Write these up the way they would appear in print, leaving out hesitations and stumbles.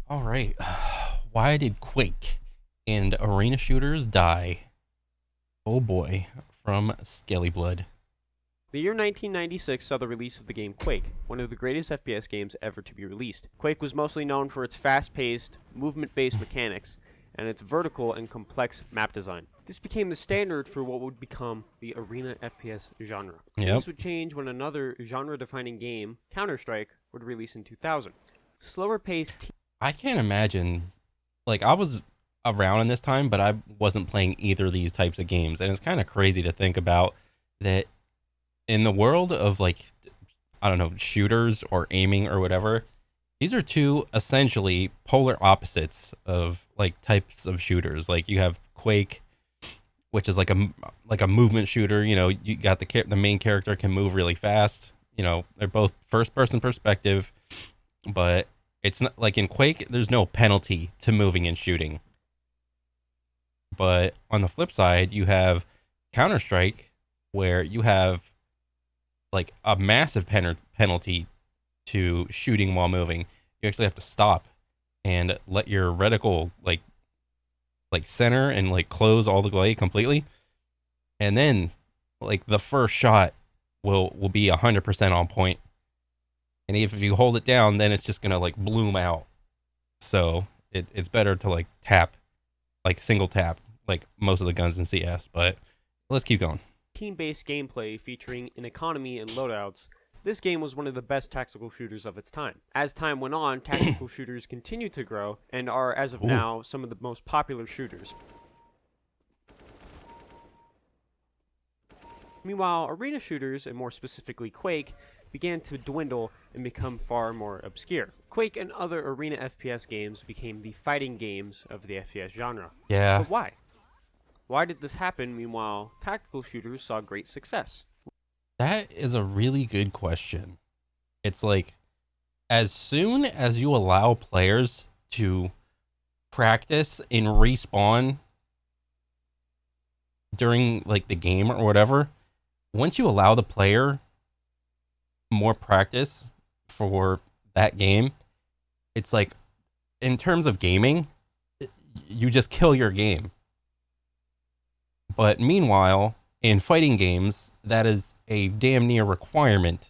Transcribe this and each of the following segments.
All right. Why did Quake and arena shooters die? Oh boy, from Skelly Blood. The year 1996 saw the release of the game Quake, one of the greatest FPS games ever to be released. Quake was mostly known for its fast-paced, movement-based mechanics and its vertical and complex map design. This became the standard for what would become the arena FPS genre. Yep. Things would change when another genre-defining game, Counter-Strike, would release in 2000. Slower-paced I can't imagine. Like, I was around in this time, but I wasn't playing either of these types of games. And it's kind of crazy to think about that in the world of, like, I don't know, shooters or aiming or whatever, these are two essentially polar opposites of, like, types of shooters. Like, you have Quake, which is like a movement shooter. You know, you got the main character can move really fast. You know, they're both first person perspective, but it's not like in Quake. There's no penalty to moving and shooting. But on the flip side, you have Counter Strike, where you have like a massive penalty to shooting while moving. You actually have to stop and let your reticle like center and like close all the way completely, and then like the first shot will be 100% on point. And if you hold it down, then it's just gonna like bloom out. So it's better to like tap, like single tap, like most of the guns in CS. But let's keep going. team-based gameplay featuring an economy and loadouts, this game was one of the best tactical shooters of its time. As time went on, tactical shooters continued to grow and are, as of now, some of the most popular shooters. Meanwhile, arena shooters, and more specifically Quake, began to dwindle and become far more obscure. Quake and other arena FPS games became the fighting games of the FPS genre. Yeah. But why? Why did this happen meanwhile tactical shooters saw great success? That is a really good question. It's like, as soon as you allow players to practice and respawn during like the game or whatever, once you allow the player more practice for that game, it's like, in terms of gaming, you just kill your game. But meanwhile, in fighting games, that is a damn near requirement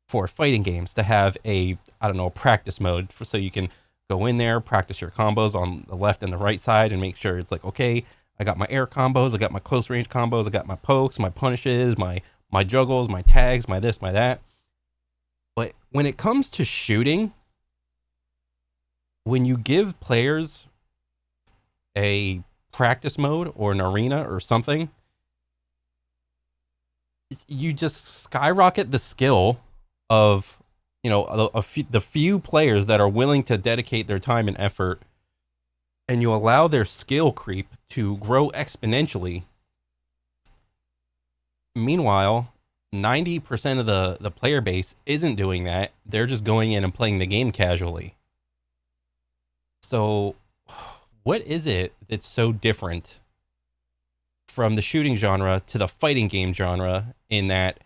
for fighting games to have a, I don't know, practice mode so you can go in there, practice your combos on the left and the right side and make sure it's like, okay, I got my air combos, I got my close range combos, I got my pokes, my punishes, my juggles, my tags, my this, my that. But when it comes to shooting, when you give players a practice mode or an arena or something, you just skyrocket the skill of, you know, the few players that are willing to dedicate their time and effort, and you allow their skill creep to grow exponentially. Meanwhile, 90% of the player base isn't doing that. They're just going in and playing the game casually. So what is it that's so different from the shooting genre to the fighting game genre, in that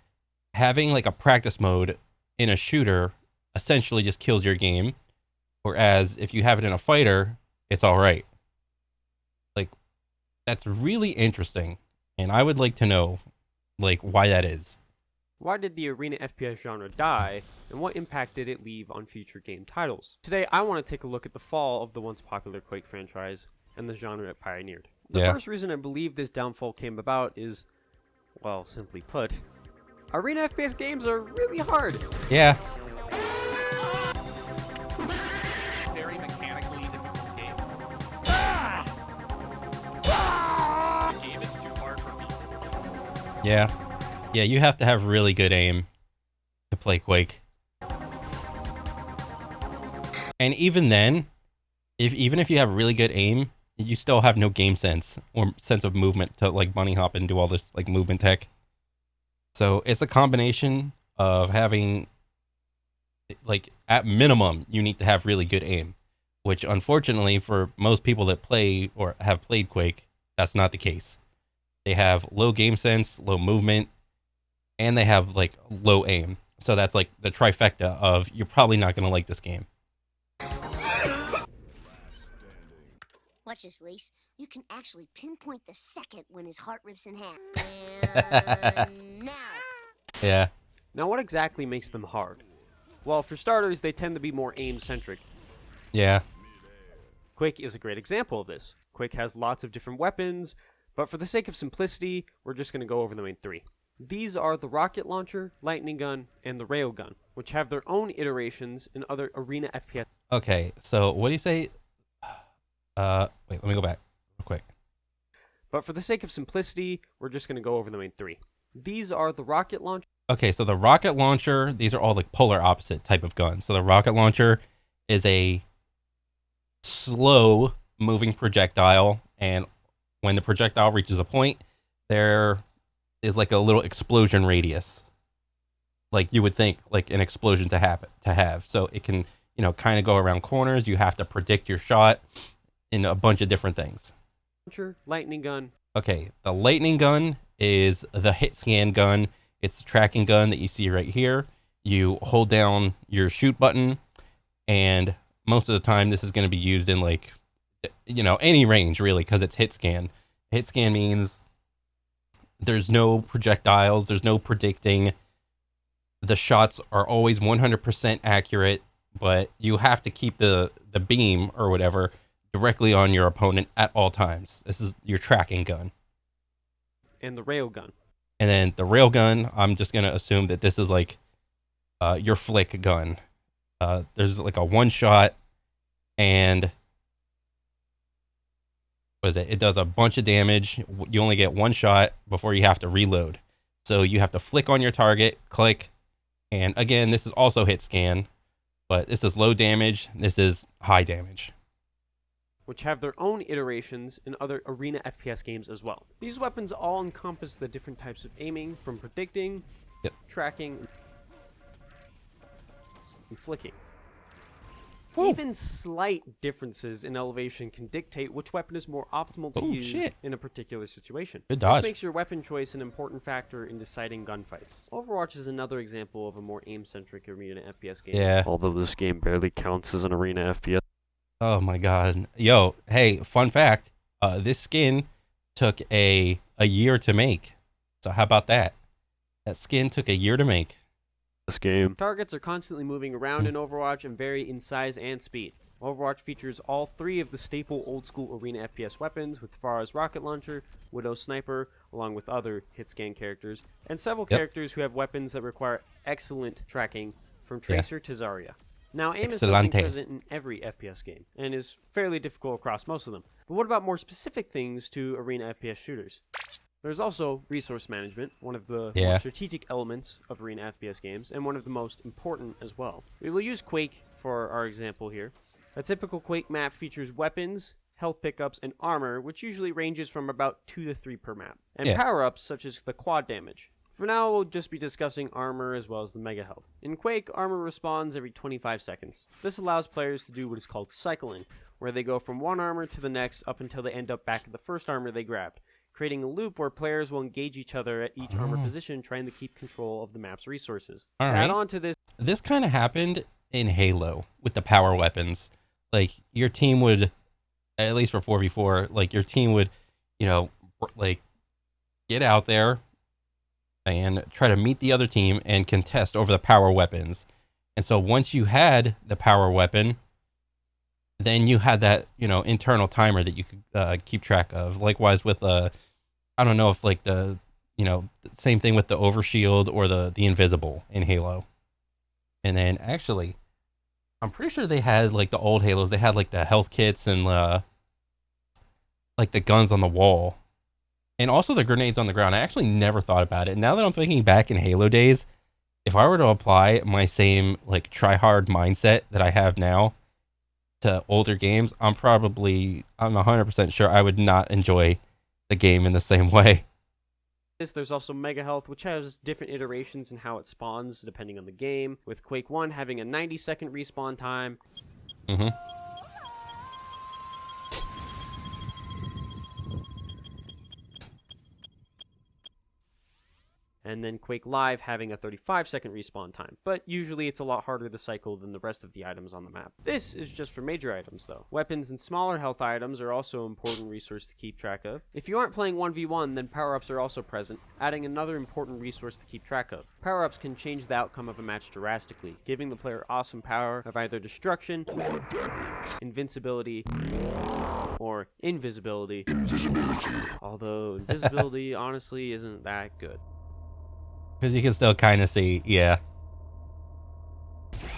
having like a practice mode in a shooter essentially just kills your game, whereas if you have it in a fighter, it's all right? Like, that's really interesting, and I would like to know like why that is. Why did the arena FPS genre die, and what impact did it leave on future game titles? Today, I want to take a look at the fall of the once popular Quake franchise and the genre it pioneered. The first reason I believe this downfall came about is, well, simply put, arena FPS games are really hard. Yeah. Very mechanically difficult game. The game is too hard for people. Yeah, you have to have really good aim to play Quake. And even then, even if you have really good aim, you still have no game sense or sense of movement to like bunny hop and do all this like movement tech. So it's a combination of having, like, at minimum, you need to have really good aim, which unfortunately for most people that play or have played Quake, that's not the case. They have low game sense, low movement, and they have like low aim. So that's like the trifecta of, you're probably not going to like this game. Watch this, Lise. You can actually pinpoint the second when his heart rips in half. And now. Yeah. Now, what exactly makes them hard? Well, for starters, they tend to be more aim-centric. Yeah. Quake is a great example of this. Quake has lots of different weapons, but for the sake of simplicity, we're just going to go over the main three. These are the rocket launcher, lightning gun, and the railgun, which have their own iterations in other arena FPS. Okay, so what do you say? Wait, let me go back real quick. But for the sake of simplicity, we're just going to go over the main three. These are the rocket launcher. Okay, so the rocket launcher, these are all like polar opposite type of guns. So the rocket launcher is a slow moving projectile, and when the projectile reaches a point, there is like a little explosion radius. Like you would think like an explosion to have. So it can, kind of go around corners. You have to predict your shot in a bunch of different things. Lightning gun. Okay, the lightning gun is the hit scan gun. It's the tracking gun that you see right here. You hold down your shoot button, and most of the time this is going to be used in like, any range really, because it's hit scan. Hit scan means there's no projectiles, there's no predicting. The shots are always 100% accurate, but you have to keep the beam or whatever directly on your opponent at all times. This is your tracking gun. And the railgun. And then the railgun, I'm just going to assume that this is like your flick gun. There's like a one shot, and what is it? It does a bunch of damage. You only get one shot before you have to reload. So you have to flick on your target, click, and again, this is also hit scan, but this is low damage. This is high damage. Which have their own iterations in other arena FPS games as well. These weapons all encompass the different types of aiming, from predicting, tracking, and flicking. Whoa. Even slight differences in elevation can dictate which weapon is more optimal to use in a particular situation. Good dodge. This makes your weapon choice an important factor in deciding gunfights. Overwatch is another example of a more aim-centric arena FPS game. Yeah. Although this game barely counts as an arena FPS. Oh my god. Yo, hey, fun fact. This skin took a year to make. So how about that? That skin took a year to make. This game. Targets are constantly moving around in Overwatch and vary in size and speed. Overwatch features all three of the staple old-school arena FPS weapons, with Pharah's rocket launcher, Widow's sniper, along with other hit-scan characters, and several characters who have weapons that require excellent tracking, from Tracer to Zarya. Now, aim is something present in every FPS game, and is fairly difficult across most of them. But what about more specific things to arena FPS shooters? There's also resource management, one of the more strategic elements of arena FPS games, and one of the most important as well. We will use Quake for our example here. A typical Quake map features weapons, health pickups, and armor, which usually ranges from about 2 to 3 per map, and power-ups such as the quad damage. For now, we'll just be discussing armor as well as the mega health. In Quake, armor respawns every 25 seconds. This allows players to do what is called cycling, where they go from one armor to the next up until they end up back at the first armor they grabbed, creating a loop where players will engage each other at each armor position, trying to keep control of the map's resources. To add on to this, this kind of happened in Halo with the power weapons. Like, your team would, at least for 4v4, like, your team would, like, get out there and try to meet the other team and contest over the power weapons. And so once you had the power weapon, then you had that, internal timer that you could keep track of. Likewise with, I don't know if like the same thing with the overshield or the invisible in Halo. And then actually, I'm pretty sure they had like the old Halos, they had like the health kits and like the guns on the wall. And also the grenades on the ground. I actually never thought about it. Now that I'm thinking back in Halo days, if I were to apply my same like try-hard mindset that I have now to older games, I'm 100% sure I would not enjoy the game in the same way. There's also Mega Health, which has different iterations in how it spawns depending on the game, with Quake 1 having a 90-second respawn time. and then Quake Live having a 35-second respawn time, but usually it's a lot harder to cycle than the rest of the items on the map. This is just for major items though. Weapons and smaller health items are also an important resource to keep track of. If you aren't playing 1v1, then power-ups are also present, adding another important resource to keep track of. Power-ups can change the outcome of a match drastically, giving the player awesome power of either destruction, invincibility, or invisibility. Although invisibility honestly isn't that good. Because you can still kind of see, yeah.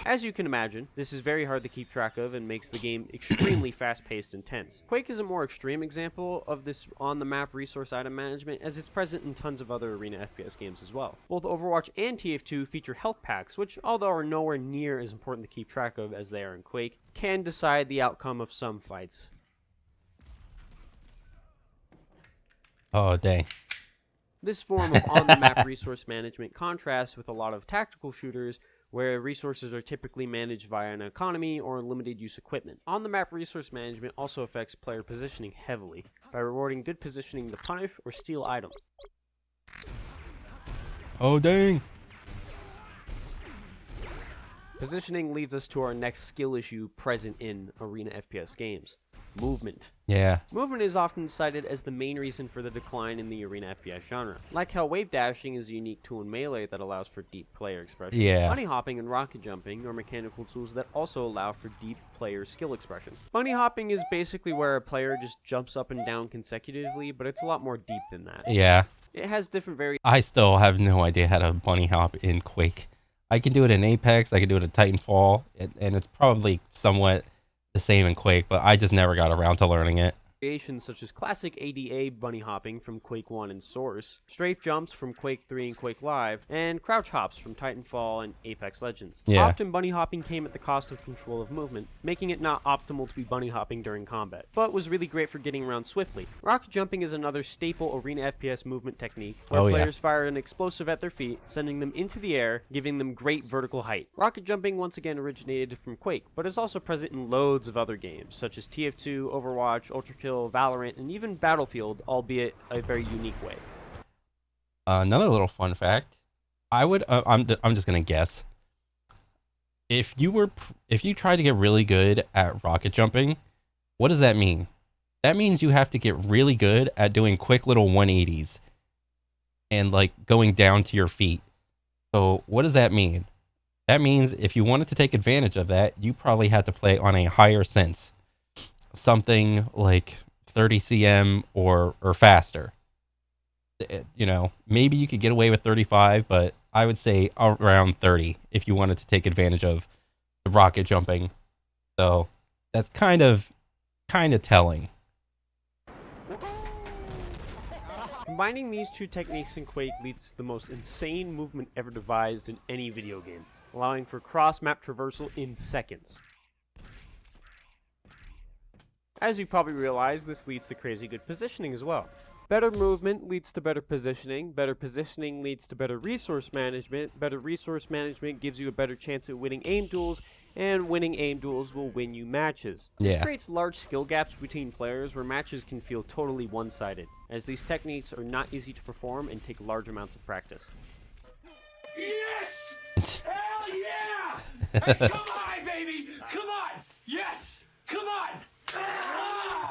As you can imagine, this is very hard to keep track of and makes the game extremely fast-paced and tense. Quake is a more extreme example of this on-the-map resource item management, as it's present in tons of other arena FPS games as well. Both Overwatch and TF2 feature health packs, which, although are nowhere near as important to keep track of as they are in Quake, can decide the outcome of some fights. Oh, dang. This form of on-the-map resource management contrasts with a lot of tactical shooters where resources are typically managed via an economy or limited use equipment. On-the-map resource management also affects player positioning heavily by rewarding good positioning to punish or steal items. Oh, dang. Positioning leads us to our next skill issue present in arena FPS games: movement. Yeah. Movement is often cited as the main reason for the decline in the arena FPS genre. Like how wave dashing is a unique tool in Melee that allows for deep player expression, Yeah. bunny hopping and rocket jumping are mechanical tools that also allow for deep player skill expression. Bunny hopping is basically where a player just jumps up and down consecutively, but it's a lot more deep than that. Yeah. It has different I still have no idea how to bunny hop in Quake. I can do it in Apex, I can do it in Titanfall, and it's probably somewhat the same in Quake, but I just never got around to learning it. variations such as classic ADA bunny hopping from Quake 1 and Source, strafe jumps from Quake 3 and Quake Live, and crouch hops from Titanfall and Apex Legends. Yeah. Often bunny hopping came at the cost of control of movement, making it not optimal to be bunny hopping during combat, but was really great for getting around swiftly. Rocket jumping is another staple arena FPS movement technique, where players fire an explosive at their feet, sending them into the air, giving them great vertical height. Rocket jumping once again originated from Quake, but is also present in loads of other games, such as TF2, Overwatch, Ultrakill, Valorant, and even Battlefield, albeit a very unique way. Another little fun fact, I'm just gonna guess. If you try to get really good at rocket jumping, what does that mean? That means you have to get really good at doing quick little 180s and like going down to your feet. So what does that mean? That means if you wanted to take advantage of that, you probably had to play on a higher sense. Something like 30 cm or faster. You know, maybe you could get away with 35, but I would say around 30 if you wanted to take advantage of the rocket jumping. So that's kind of telling. Combining these two techniques in Quake leads to the most insane movement ever devised in any video game, allowing for cross-map traversal in seconds. As you probably realize, this leads to crazy good positioning as well. Better movement leads to better positioning leads to better resource management gives you a better chance at winning aim duels, and winning aim duels will win you matches. This creates large skill gaps between players where matches can feel totally one-sided, as these techniques are not easy to perform and take large amounts of practice. Yes! Hell yeah! Hey, come on, baby! Come on! Yes! Come on!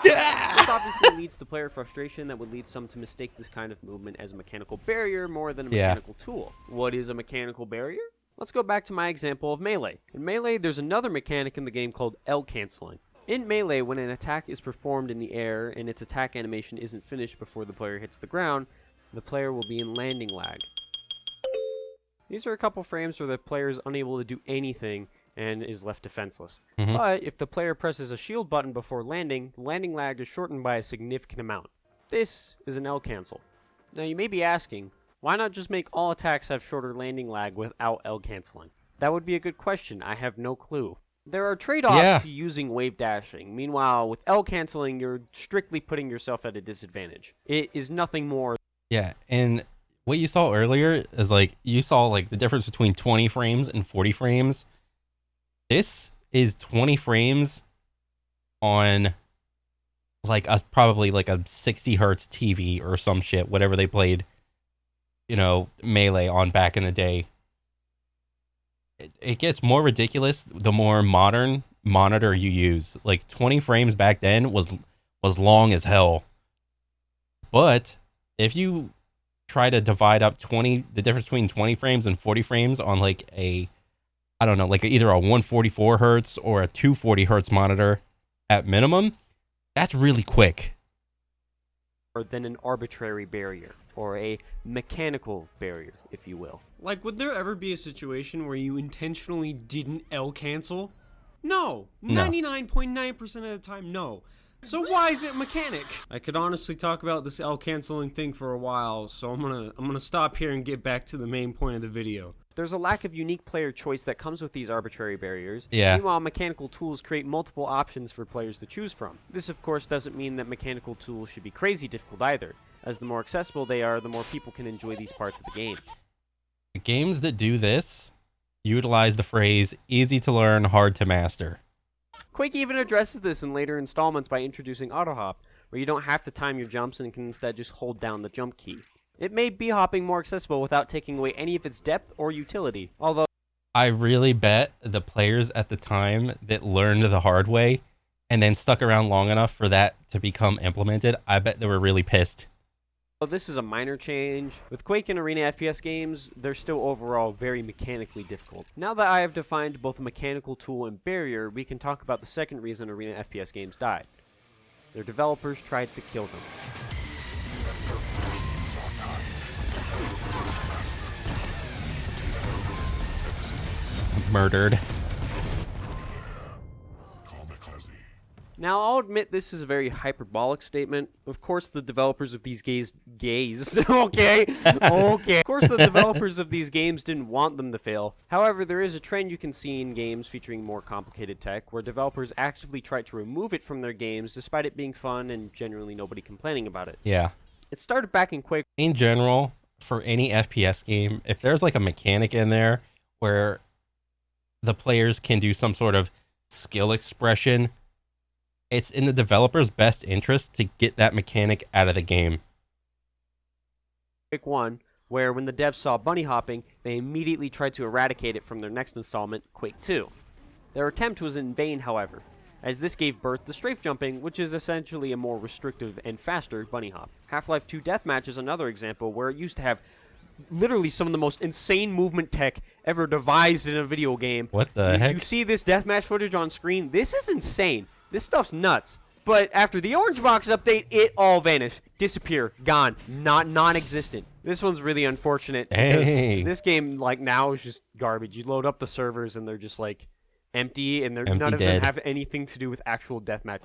This obviously leads to player frustration that would lead some to mistake this kind of movement as a mechanical barrier more than a mechanical tool. What is a mechanical barrier? Let's go back to my example of Melee. In Melee, there's another mechanic in the game called L canceling. In Melee, when an attack is performed in the air and its attack animation isn't finished before the player hits the ground, the player will be in landing lag. These are a couple frames where the player is unable to do anything and is left defenseless. But if the player presses a shield button before landing, the landing lag is shortened by a significant amount. This is an L cancel. Now you may be asking, why not just make all attacks have shorter landing lag without L canceling? That would be a good question. I have no clue. There are trade-offs to using wave dashing. Meanwhile, with L canceling, you're strictly putting yourself at a disadvantage. It is nothing more. Yeah, and what you saw earlier is like you saw like the difference between 20 frames and 40 frames. This is 20 frames on like probably like a 60 hertz TV or some shit, whatever they played. Melee on back in the day. It gets more ridiculous the more modern monitor you use. Like 20 frames back then was long as hell. But if you try to divide up the difference between 20 frames and 40 frames on like I don't know, like either a 144 hertz or a 240 hertz monitor at minimum, that's really quick. Than an arbitrary barrier, or a mechanical barrier, if you will. Like, would there ever be a situation where you intentionally didn't L cancel? No. 99.9% of the time, no. So why is it mechanic? I could honestly talk about this L canceling thing for a while, so I'm gonna stop here and get back to the main point of the video. There's a lack of unique player choice that comes with these arbitrary barriers. Yeah. Meanwhile, mechanical tools create multiple options for players to choose from. This, of course, doesn't mean that mechanical tools should be crazy difficult either, as the more accessible they are, the more people can enjoy these parts of the game. The games that do this utilize the phrase easy to learn, hard to master. Quake even addresses this in later installments by introducing auto hop, where you don't have to time your jumps and can instead just hold down the jump key. It made b-hopping more accessible without taking away any of its depth or utility, although I really bet the players at the time that learned the hard way and then stuck around long enough for that to become implemented, I bet they were really pissed. this is a minor change. With Quake and Arena FPS games, they're still overall very mechanically difficult. Now that I have defined both a mechanical tool and barrier, we can talk about the second reason Arena FPS games died. Their developers tried to kill them. Murdered. Now, I'll admit this is a very hyperbolic statement. Of course, the developers of these gays, okay. Of course, the developers of these games didn't want them to fail. However, there is a trend you can see in games featuring more complicated tech, where developers actively try to remove it from their games, despite it being fun and generally nobody complaining about it. Yeah. It started back in Quake. In general, for any FPS game, if there's like a mechanic in there where the players can do some sort of skill expression, it's in the developer's best interest to get that mechanic out of the game. Quake 1, where when the devs saw bunny hopping, they immediately tried to eradicate it from their next installment, Quake 2. Their attempt was in vain, however, as this gave birth to strafe jumping, which is essentially a more restrictive and faster bunny hop. Half-Life 2 Deathmatch is another example where it used to have literally some of the most insane movement tech ever devised in a video game. What the heck? You see this deathmatch footage on screen? This is insane. This stuff's nuts. But after the Orange Box update, it all vanished. Disappear. Gone. Non-existent. This one's really unfortunate because this game, like, now is just garbage. You load up the servers and they're just, like, empty, and none of them have anything to do with actual deathmatch.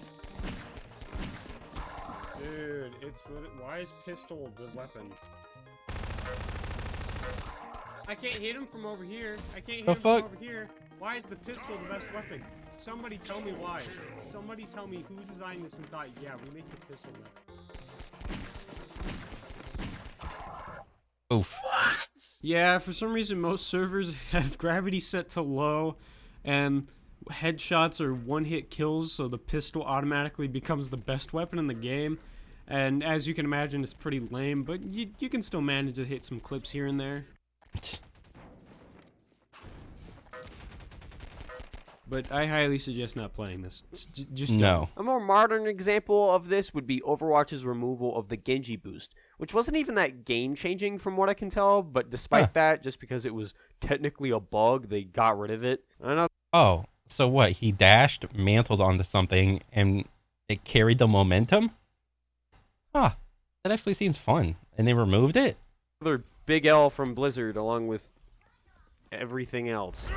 Dude, why is pistol the weapon? I can't hit him from over here. I can't hit him from over here. Why is the pistol the best weapon? Somebody tell me why. Somebody tell me who designed this and thought, yeah, we make the pistol weapon. Oof. What? Yeah, for some reason most servers have gravity set to low and headshots are one-hit kills, so the pistol automatically becomes the best weapon in the game. And as you can imagine, it's pretty lame, but you can still manage to hit some clips here and there. But I highly suggest not playing this. Just no. A more modern example of this would be Overwatch's removal of the Genji boost, which wasn't even that game-changing from what I can tell, but despite that, just because it was technically a bug, they got rid of it. Oh, so what? He dashed, mantled onto something, and it carried the momentum? Huh. That actually seems fun. And they removed it? Another big L from Blizzard, along with everything else.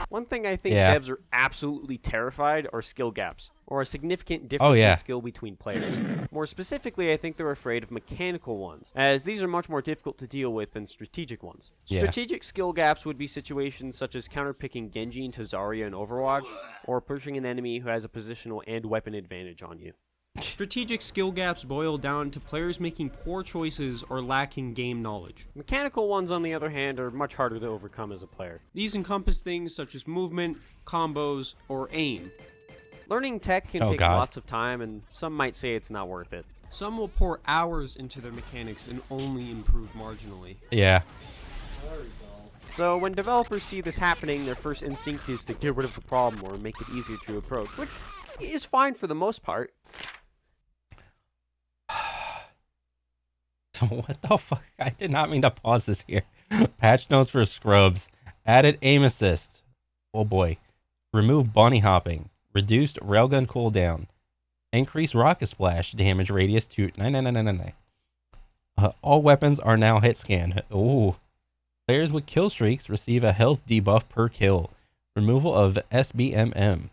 One thing I think devs are absolutely terrified are skill gaps, or a significant difference in skill between players. More specifically, I think they're afraid of mechanical ones, as these are much more difficult to deal with than strategic ones. Strategic skill gaps would be situations such as counterpicking Genji into Zarya in Overwatch, or pushing an enemy who has a positional and weapon advantage on you. Strategic skill gaps boil down to players making poor choices or lacking game knowledge. Mechanical ones, on the other hand, are much harder to overcome as a player. These encompass things such as movement, combos, or aim. Learning tech can take lots of time, and some might say it's not worth it. Some will pour hours into their mechanics and only improve marginally. Yeah. So when developers see this happening, their first instinct is to get rid of the problem or make it easier to approach, which is fine for the most part. What the fuck? I did not mean to pause this here. Patch notes for scrubs. Added aim assist. Oh boy. Remove bunny hopping. Reduced railgun cooldown. Increase rocket splash damage radius to 99999. All weapons are now hit scan. Ooh. Players with kill streaks receive a health debuff per kill. Removal of SBMM.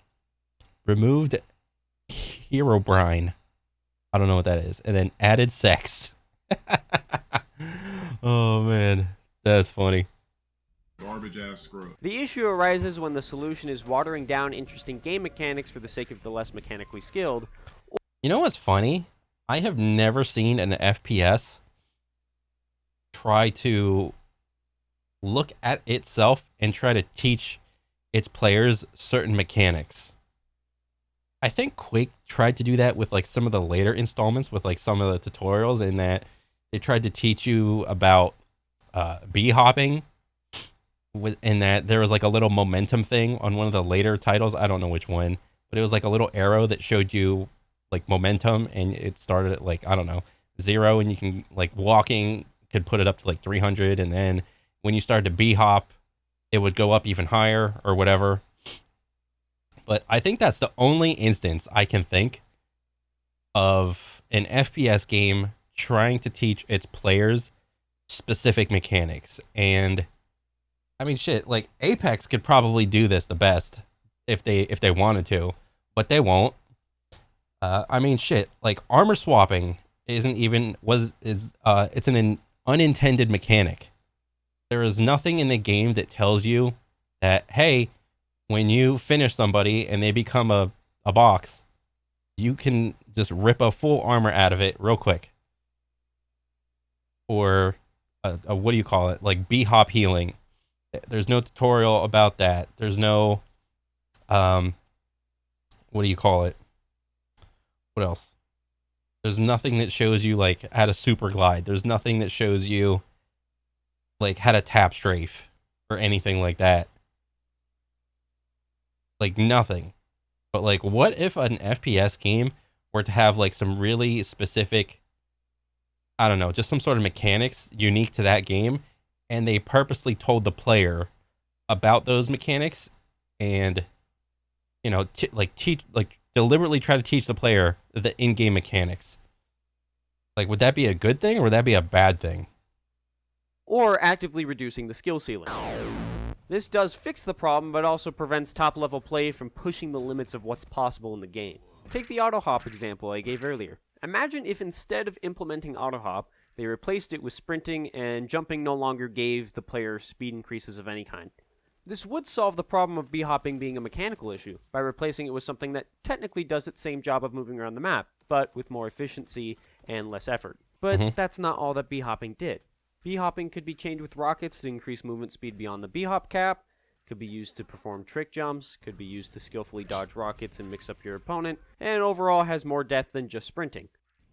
Removed Herobrine. I don't know what that is. And then added sex. Oh man, that's funny. Garbage ass scrub. The issue arises when the solution is watering down interesting game mechanics for the sake of the less mechanically skilled. You know what's funny? I have never seen an FPS try to look at itself and try to teach its players certain mechanics. I think Quake tried to do that with like some of the later installments with like some of the tutorials, in that they tried to teach you about bee hopping, in that there was like a little momentum thing on one of the later titles. I don't know which one, but it was like a little arrow that showed you like momentum, and it started at like, I don't know, 0, and you can like walking could put it up to like 300, and then when you started to bee hop, it would go up even higher or whatever. But I think that's the only instance I can think of an FPS game trying to teach its players specific mechanics. And I mean, shit, like Apex could probably do this the best if they wanted to, but they won't. I mean, shit, like armor swapping it's an unintended mechanic. There is nothing in the game that tells you that, hey, when you finish somebody and they become a box, you can just rip a full armor out of it real quick. Or what do you call it? Like B-hop healing. There's no tutorial about that. There's no, what do you call it? What else? There's nothing that shows you like how to super glide. There's nothing that shows you like how to tap strafe or anything like that. Like nothing. But like, what if an FPS game were to have like some really specific, I don't know, just some sort of mechanics unique to that game, and they purposely told the player about those mechanics, and you know, deliberately try to teach the player the in-game mechanics. Like, would that be a good thing or would that be a bad thing? Or actively reducing the skill ceiling. This does fix the problem, but also prevents top-level play from pushing the limits of what's possible in the game. Take the auto-hop example I gave earlier. Imagine if instead of implementing auto-hop, they replaced it with sprinting, and jumping no longer gave the player speed increases of any kind. This would solve the problem of b-hopping being a mechanical issue, by replacing it with something that technically does its same job of moving around the map, but with more efficiency and less effort. But that's not all that b-hopping did. B-hopping could be chained with rockets to increase movement speed beyond the b-hop cap, could be used to perform trick jumps, could be used to skillfully dodge rockets and mix up your opponent, and overall has more depth than just sprinting.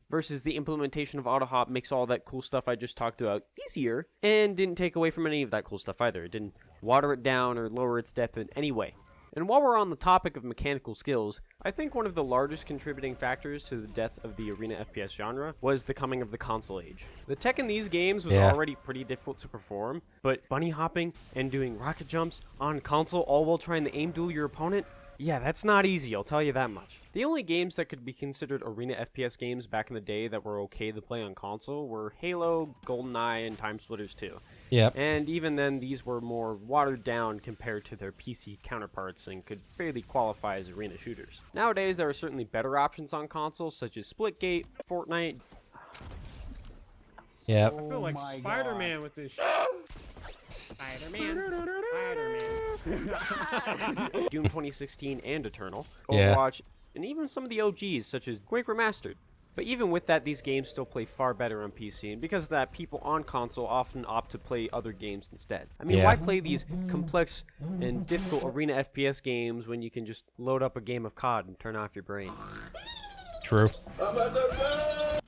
Versus the implementation of auto-hop makes all that cool stuff I just talked about easier, and didn't take away from any of that cool stuff either. It didn't water it down or lower its depth in any way. And while we're on the topic of mechanical skills, I think one of the largest contributing factors to the death of the arena FPS genre was the coming of the console age. The tech in these games was already pretty difficult to perform, but bunny hopping and doing rocket jumps on console all while trying to aim duel your opponent? Yeah, that's not easy, I'll tell you that much. The only games that could be considered arena FPS games back in the day that were okay to play on console were Halo, GoldenEye, and Time Splitters 2. Yep. And even then, these were more watered down compared to their PC counterparts and could barely qualify as arena shooters. Nowadays, there are certainly better options on consoles, such as Splitgate, Fortnite. Yep. I feel like Spider-Man with this Spider-Man. Doom 2016 and Eternal, Yeah. Overwatch, and even some of the OGs, such as Quake Remastered. But even with that, these games still play far better on PC, and because of that, people on console often opt to play other games instead. I mean, why play these complex and difficult arena FPS games when you can just load up a game of COD and turn off your brain? True.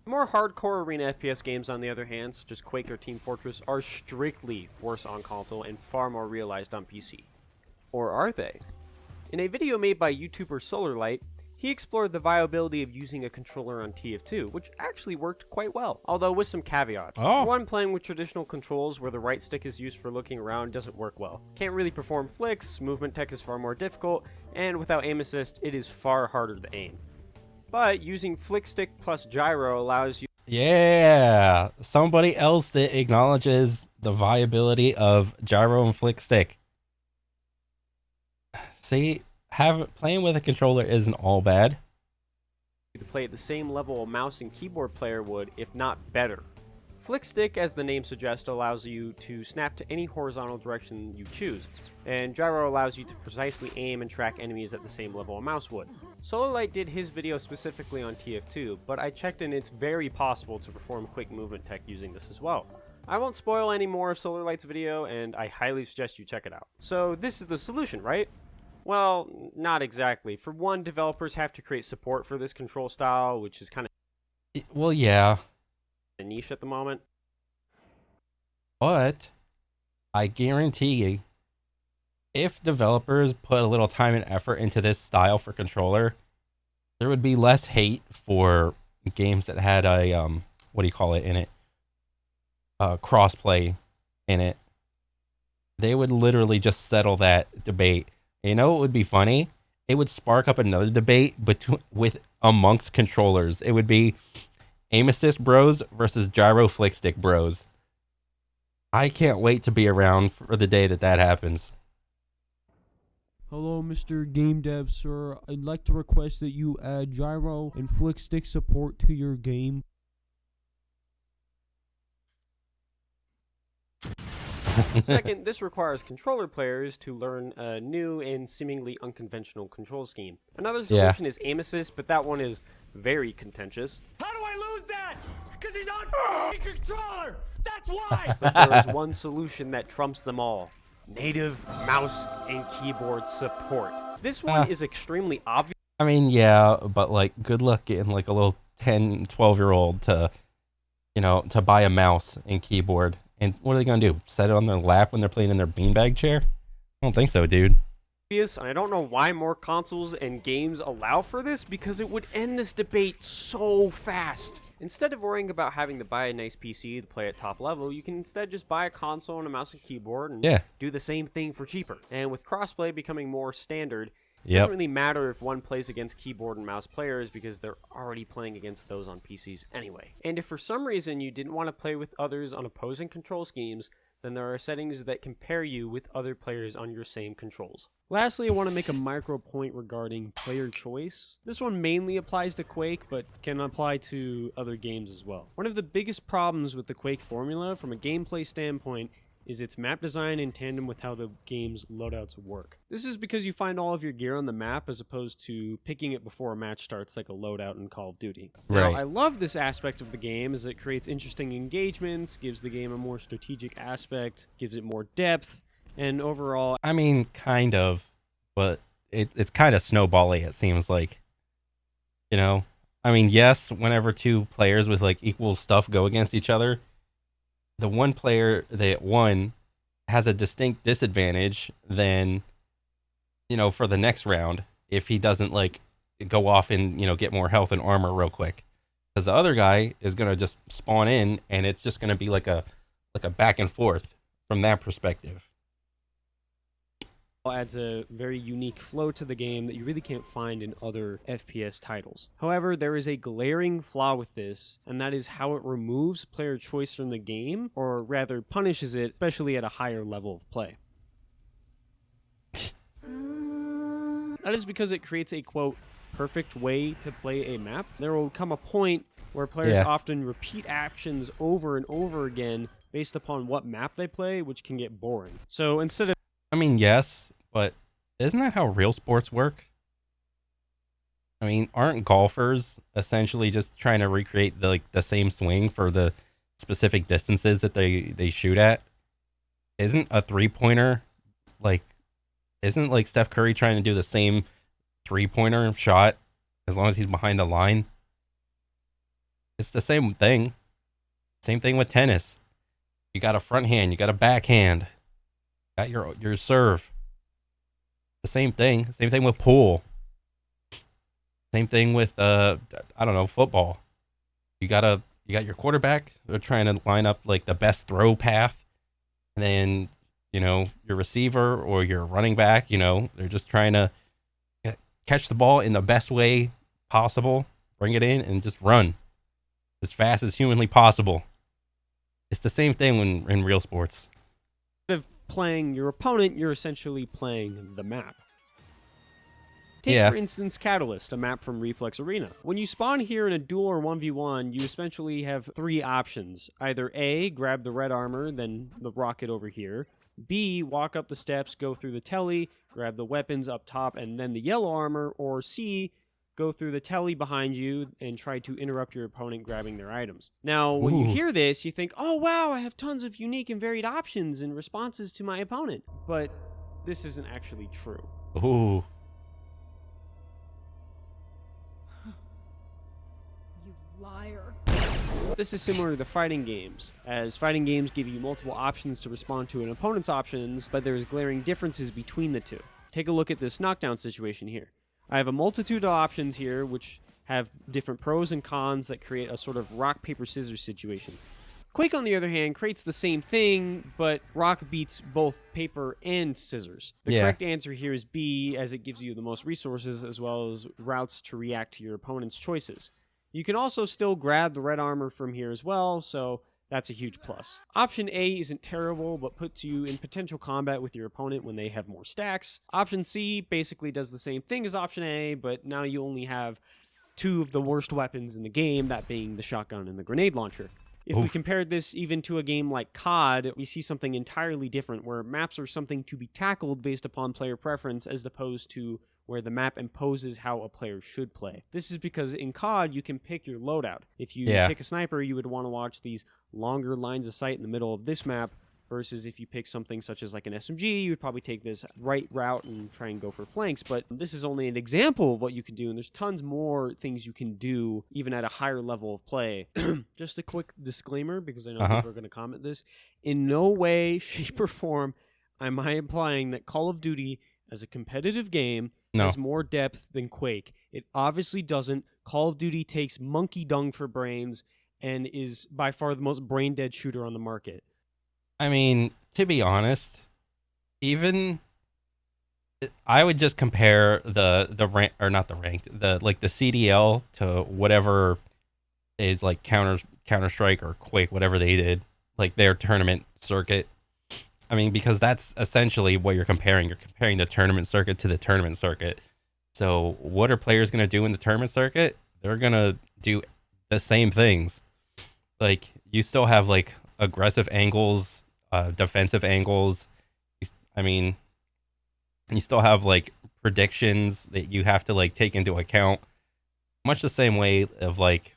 More hardcore arena FPS games, on the other hand, such as Quake or Team Fortress, are strictly worse on console and far more realized on PC. Or are they? In a video made by YouTuber SolarLight, he explored the viability of using a controller on TF2, which actually worked quite well, although with some caveats. For one, playing with traditional controls where the right stick is used for looking around doesn't work well. Can't really perform flicks, movement tech is far more difficult, and without aim assist, it is far harder to aim. But using flick stick plus gyro allows you... Yeah, somebody else that acknowledges the viability of gyro and flick stick. See, playing with a controller isn't all bad. to play at the same level a mouse and keyboard player would, if not better. Flick stick, as the name suggests, allows you to snap to any horizontal direction you choose, and gyro allows you to precisely aim and track enemies at the same level a mouse would. SolarLight did his video specifically on TF2, but I checked and it's very possible to perform quick movement tech using this as well. I won't spoil any more of SolarLight's video, and I highly suggest you check it out. So this is the solution, right? Well, not exactly. For one, developers have to create support for this control style, which is kind of... Well, yeah. a niche at the moment. But I guarantee you, if developers put a little time and effort into this style for controller, there would be less hate for games that had a what do you call it in it? Crossplay in it. They would literally just settle that debate. You know what would be funny? It would spark up another debate amongst controllers. It would be aim assist bros versus gyro flick stick bros. I can't wait to be around for the day that happens. Hello, Mr. Game Dev, sir. I'd like to request that you add gyro and flick stick support to your game. Second, this requires controller players to learn a new and seemingly unconventional control scheme. Another solution is aim assist, but that one is very contentious. How do I lose that? Because he's on controller! That's why! But there is one solution that trumps them all. Native mouse and keyboard support. This one is extremely obvious. I mean, yeah, but like, good luck getting like a little 10, 12-year-old to, to buy a mouse and keyboard. And what are they going to do? Set it on their lap when they're playing in their beanbag chair? I don't think so, dude. And I don't know why more consoles and games allow for this, because it would end this debate so fast. Instead of worrying about having to buy a nice PC to play at top level, you can instead just buy a console and a mouse and keyboard and do the same thing for cheaper. And with crossplay becoming more standard, it doesn't really matter if one plays against keyboard and mouse players because they're already playing against those on PCs anyway. And if for some reason you didn't want to play with others on opposing control schemes, then there are settings that compare you with other players on your same controls. Lastly, I want to make a micro point regarding player choice. This one mainly applies to Quake, but can apply to other games as well. One of the biggest problems with the Quake formula from a gameplay standpoint is its map design in tandem with how the game's loadouts work. This is because you find all of your gear on the map as opposed to picking it before a match starts like a loadout in Call of Duty. Now, I love this aspect of the game as it creates interesting engagements, gives the game a more strategic aspect, gives it more depth, and overall... I mean, kind of, but it's kind of snowbally, it seems like. I mean, yes, whenever two players with like equal stuff go against each other, the one player that won has a distinct disadvantage than, for the next round if he doesn't like go off and, get more health and armor real quick. Because the other guy is going to just spawn in and it's just going to be like a back and forth from that perspective. Adds a very unique flow to the game that you really can't find in other FPS titles. However, there is a glaring flaw with this, and that is how it removes player choice from the game, or rather punishes it, especially at a higher level of play. That is because it creates a, quote, perfect way to play a map. There will come a point where players often repeat actions over and over again based upon what map they play, which can get boring. So instead of... I mean, yes, but isn't that how real sports work? I mean, aren't golfers essentially just trying to recreate the same swing for the specific distances that they shoot at? Isn't a three-pointer isn't Steph Curry trying to do the same three-pointer shot as long as he's behind the line? It's the same thing. Same thing with tennis. You got a front hand, you got a backhand, got your serve. The same thing. Same thing with pool. Same thing with I don't know, football. You got your quarterback. They're trying to line up like the best throw path, and then your receiver or your running back. They're just trying to catch the ball in the best way possible, bring it in, and just run as fast as humanly possible. It's the same thing when in real sports. Instead of playing your opponent, you're essentially playing the map. Take, Yeah. for instance, Catalyst, a map from Reflex Arena. When you spawn here in a duel or 1v1, you essentially have 3 options. Either A, grab the red armor, then the rocket over here. B, walk up the steps, go through the telly, grab the weapons up top, and then the yellow armor. Or C, go through the telly behind you and try to interrupt your opponent grabbing their items. Now, when you Ooh. hear this, you think, oh wow, I have tons of unique and varied options and responses to my opponent. But this isn't actually true. Ooh. You liar. This is similar to the fighting games, as fighting games give you multiple options to respond to an opponent's options, but there's glaring differences between the two. Take a look at this knockdown situation here. I have a multitude of options here, which have different pros and cons that create a sort of rock, paper, scissors situation. Quake, on the other hand, creates the same thing, but rock beats both paper and scissors. The correct answer here is B, as it gives you the most resources as well as routes to react to your opponent's choices. You can also still grab the red armor from here as well, so that's a huge plus. Option A isn't terrible, but puts you in potential combat with your opponent when they have more stacks. Option C basically does the same thing as Option A, but now you only have 2 of the worst weapons in the game, that being the shotgun and the grenade launcher. If we compared this even to a game like COD, we see something entirely different, where maps are something to be tackled based upon player preference as opposed to where the map imposes how a player should play. This is because in COD, you can pick your loadout. If you pick a sniper, you would want to watch these longer lines of sight in the middle of this map, versus if you pick something such as like an SMG, you would probably take this right route and try and go for flanks. But this is only an example of what you can do, and there's tons more things you can do even at a higher level of play. Just a quick disclaimer, because I know people are going to comment this. In no way, shape, or form am I implying that Call of Duty as a competitive game has more depth than Quake. It obviously doesn't. Call of Duty takes monkey dung for brains and is by far the most brain-dead shooter on the market. I mean, to be honest, even I would just compare the rank, or not the ranked, the CDL to whatever is like Counter-Strike or Quake, whatever they did, like their tournament circuit. I mean, because that's essentially what you're comparing. You're comparing the tournament circuit to the tournament circuit. So what are players going to do in the tournament circuit? They're going to do the same things. Like, you still have like aggressive angles, defensive angles. I mean, you still have like predictions that you have to like take into account, much the same way of like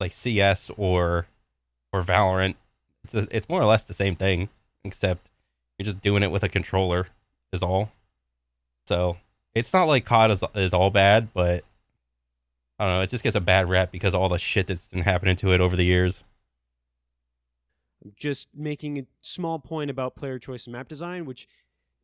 CS or Valorant. It's more or less the same thing, except you're just doing it with a controller is all. So it's not like COD is all bad, but I don't know, it just gets a bad rap because of all the shit that's been happening to it over the years. Just making a small point about player choice and map design, which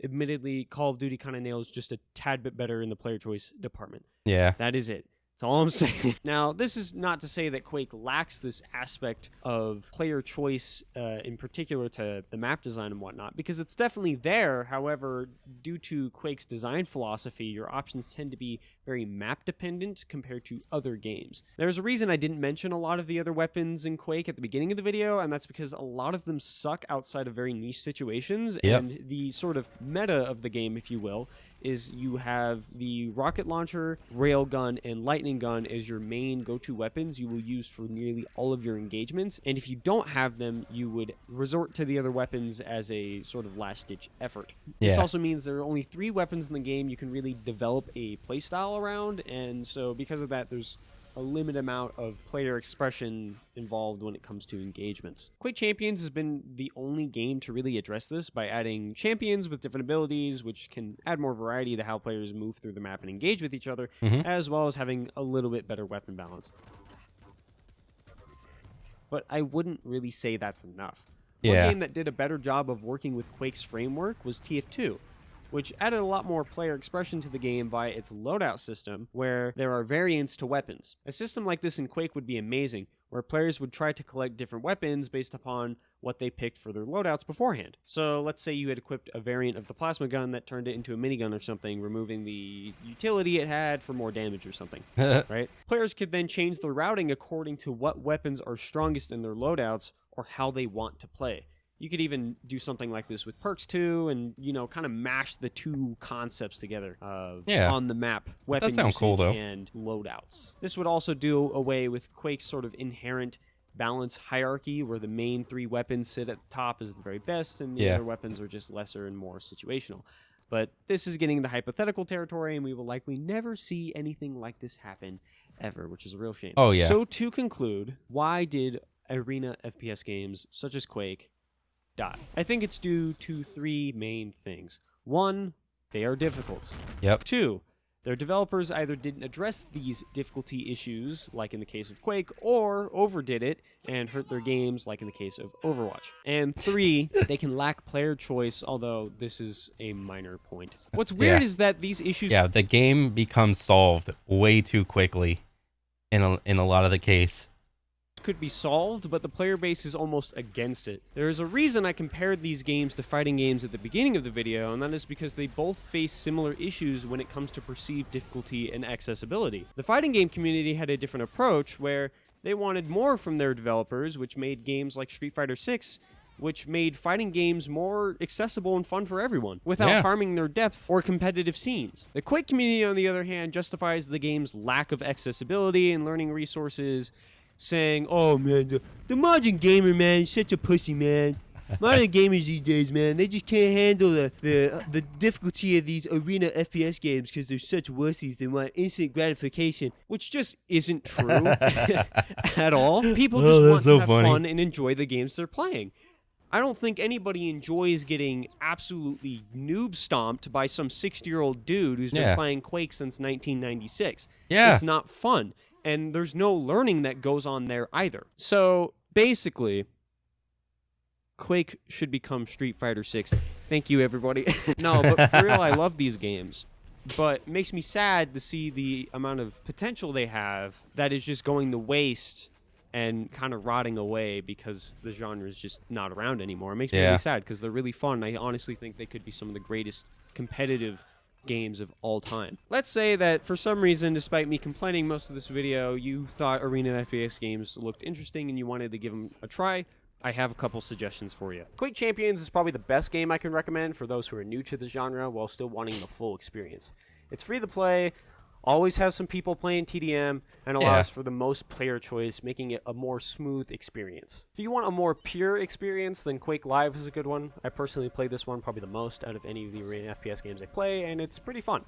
admittedly Call of Duty kind of nails just a tad bit better in the player choice department. Yeah. That is it. That's all I'm saying. Now, this is not to say that Quake lacks this aspect of player choice, in particular to the map design and whatnot, because it's definitely there. However, due to Quake's design philosophy, your options tend to be very map dependent compared to other games. There's a reason I didn't mention a lot of the other weapons in Quake at the beginning of the video, and that's because a lot of them suck outside of very niche situations. Yep. And the sort of meta of the game, if you will, is you have the rocket launcher, railgun, and lightning gun as your main go-to weapons you will use for nearly all of your engagements. And if you don't have them, you would resort to the other weapons as a sort of last-ditch effort. This also means there are only 3 weapons in the game you can really develop a playstyle around, and so because of that, there's a limited amount of player expression involved when it comes to engagements. Quake Champions has been the only game to really address this by adding champions with different abilities, which can add more variety to how players move through the map and engage with each other, as well as having a little bit better weapon balance. but I wouldn't really say that's enough. Yeah. One game that did a better job of working with Quake's framework was TF2, which added a lot more player expression to the game by its loadout system, where there are variants to weapons. A system like this in Quake would be amazing, where players would try to collect different weapons based upon what they picked for their loadouts beforehand. So let's say you had equipped a variant of the plasma gun that turned it into a minigun or something, removing the utility it had for more damage or something, right? Players could then change their routing according to what weapons are strongest in their loadouts or how they want to play. You could even do something like this with perks too, and kind of mash the two concepts together on the map: weapon usage cool, though. and loadouts. This would also do away with Quake's sort of inherent balance hierarchy, where the main 3 weapons sit at the top as the very best, and the other weapons are just lesser and more situational. But this is getting into hypothetical territory, and we will likely never see anything like this happen ever, which is a real shame. Oh yeah. So to conclude, why did arena FPS games such as Quake die? I think it's due to 3 main things. 1, they are difficult. Yep. 2, their developers either didn't address these difficulty issues, like in the case of Quake, or overdid it and hurt their games, like in the case of Overwatch. And 3, they can lack player choice, although this is a minor point. What's weird is that these issues... Yeah, the game becomes solved way too quickly in a lot of the case. Could be solved, but the player base is almost against it. There is a reason I compared these games to fighting games at the beginning of the video, and that is because they both face similar issues when it comes to perceived difficulty and accessibility. The fighting game community had a different approach, where they wanted more from their developers, which made games like Street Fighter 6, which made fighting games more accessible and fun for everyone, without harming their depth or competitive scenes. The Quake community, on the other hand, justifies the game's lack of accessibility and learning resources, saying, "Oh man, the modern gamer, man, is such a pussy, man. Modern gamers these days, man, they just can't handle the difficulty of these arena FPS games because they're such wussies. They want instant gratification," which just isn't true at all. People just want to have fun and enjoy the games they're playing. I don't think anybody enjoys getting absolutely noob stomped by some 60-year-old dude who's been playing Quake since 1996. Yeah. It's not fun. And there's no learning that goes on there either. So basically, Quake should become Street Fighter 6. Thank you, everybody. No, but for real, I love these games. But it makes me sad to see the amount of potential they have that is just going to waste and kind of rotting away because the genre is just not around anymore. It makes me really sad because they're really fun. I honestly think they could be some of the greatest competitive games of all time. Let's say that for some reason, despite me complaining most of this video, you thought arena FPS games looked interesting and you wanted to give them a try. I have a couple suggestions for you. Quake Champions is probably the best game I can recommend for those who are new to the genre while still wanting the full experience. It's free to play, always has some people playing TDM, and allows for the most player choice, making it a more smooth experience. If you want a more pure experience, then Quake Live is a good one. I personally play this one probably the most out of any of the arena FPS games I play, and it's pretty fun.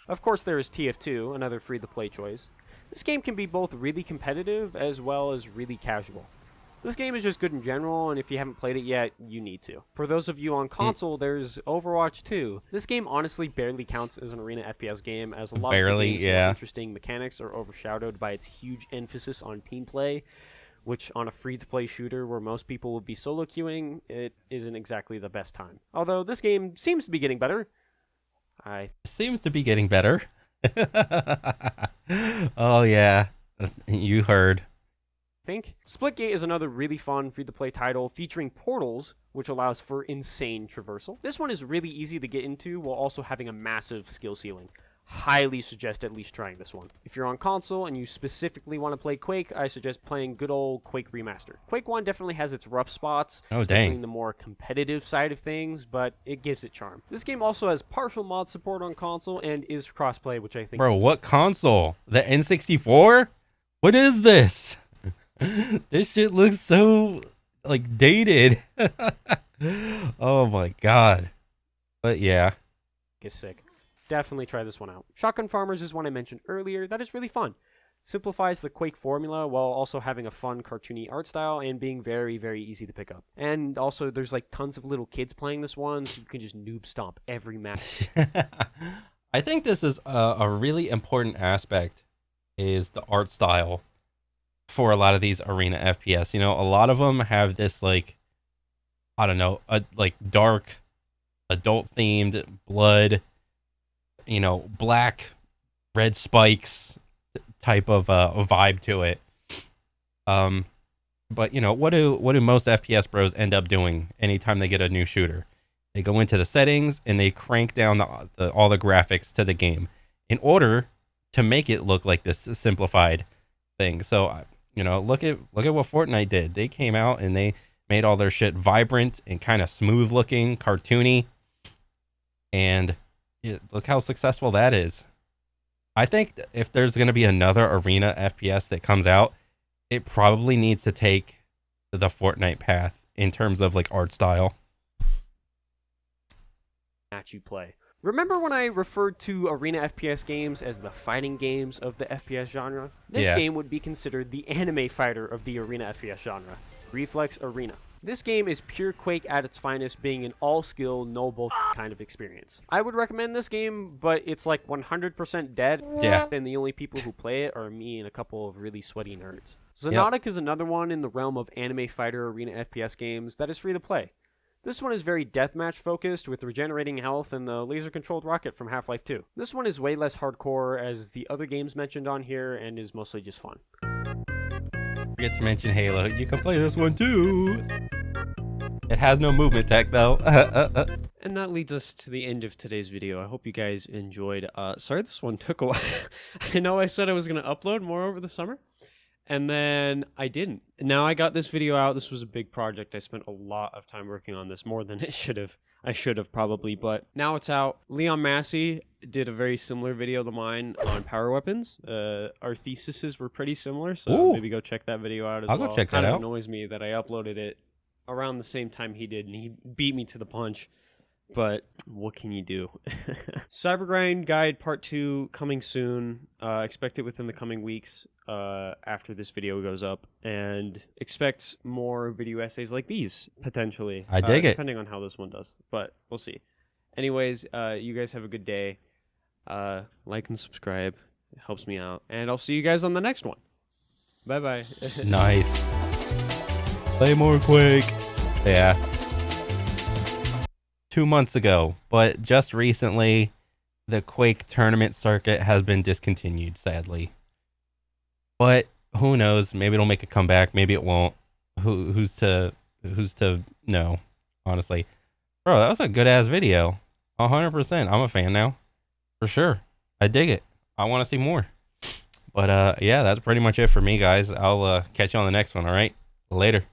Of course, there is TF2, another free-to-play choice. This game can be both really competitive as well as really casual. This game is just good in general, and if you haven't played it yet, you need to. For those of you on console, there's Overwatch 2. This game honestly barely counts as an arena FPS game, as a lot of the game's more interesting mechanics are overshadowed by its huge emphasis on team play, which on a free-to-play shooter where most people would be solo queuing, it isn't exactly the best time. Although this game seems to be getting better. Seems to be getting better. Oh yeah, you heard. Splitgate is another really fun free-to-play title featuring portals, which allows for insane traversal. This one is really easy to get into while also having a massive skill ceiling. Highly suggest at least trying this one. If you're on console and you specifically want to play Quake, I suggest playing good old Quake Remaster. Quake 1 definitely has its rough spots, especially in the more competitive side of things, but it gives it charm. This game also has partial mod support on console and is crossplay, which I think... Bro, what console? The N64? What is this? This shit looks so, like, dated. Oh my god. But yeah. It's sick. Definitely try this one out. Shotgun Farmers is one I mentioned earlier. That is really fun. Simplifies the Quake formula while also having a fun cartoony art style and being very, very easy to pick up. And also there's like tons of little kids playing this one, so you can just noob stomp every match. I think this is a really important aspect, is the art style. for a lot of these arena FPS. You know, a lot of them have this like, I don't know, like dark, adult themed blood, you know, black, red spikes type of vibe to it. But you know, what do most FPS bros end up doing anytime they get a new shooter? They go into the settings and they crank down all the graphics to the game in order to make it look like this simplified thing. So, you know, look at what Fortnite did. They came out and they made all their shit vibrant and kind of smooth looking, cartoony. And look how successful that is. I think if there's going to be another arena FPS that comes out, it probably needs to take the Fortnite path in terms of like art style. Match you play. Remember when I referred to arena FPS games as the fighting games of the FPS genre? This game would be considered the anime fighter of the arena FPS genre, Reflex Arena. This game is pure Quake at its finest, being an all-skill, no-bull kind of experience. I would recommend this game, but it's like 100% dead. Yeah. And the only people who play it are me and a couple of really sweaty nerds. Xonotic is another one in the realm of anime fighter arena FPS games that is free to play. This one is very deathmatch focused with regenerating health and the laser controlled rocket from Half-Life 2. This one is way less hardcore as the other games mentioned on here and is mostly just fun. Forget to mention Halo. You can play this one too. It has no movement tech though. And that leads us to the end of today's video. I hope you guys enjoyed. Sorry this one took a while. I know I said I was going to upload more over the summer, and then I didn't. Now I got this video out. This was a big project. I spent a lot of time working on this, more than I should have probably, but now it's out. Leon Massey did a very similar video to mine on power weapons. Our theses were pretty similar, so maybe go check that video out as well. I'll go check that out. It annoys me that I uploaded it around the same time he did, and he beat me to the punch. But what can you do? Cybergrind Guide Part 2 coming soon. Expect it within the coming weeks after this video goes up. And expect more video essays like these, potentially. I dig it. Depending on how this one does. But we'll see. Anyways, you guys have a good day. Like and subscribe. It helps me out. And I'll see you guys on the next one. Bye-bye. Nice. Play more Quake. Yeah. 2 months ago, but just recently, the Quake tournament circuit has been discontinued, sadly. But who knows? Maybe it'll make a comeback. Maybe it won't. Who's to know? Honestly, bro, that was a good ass video. 100%. I'm a fan now, for sure. I dig it. I want to see more. But yeah, that's pretty much it for me, guys. I'll catch you on the next one. All right, later.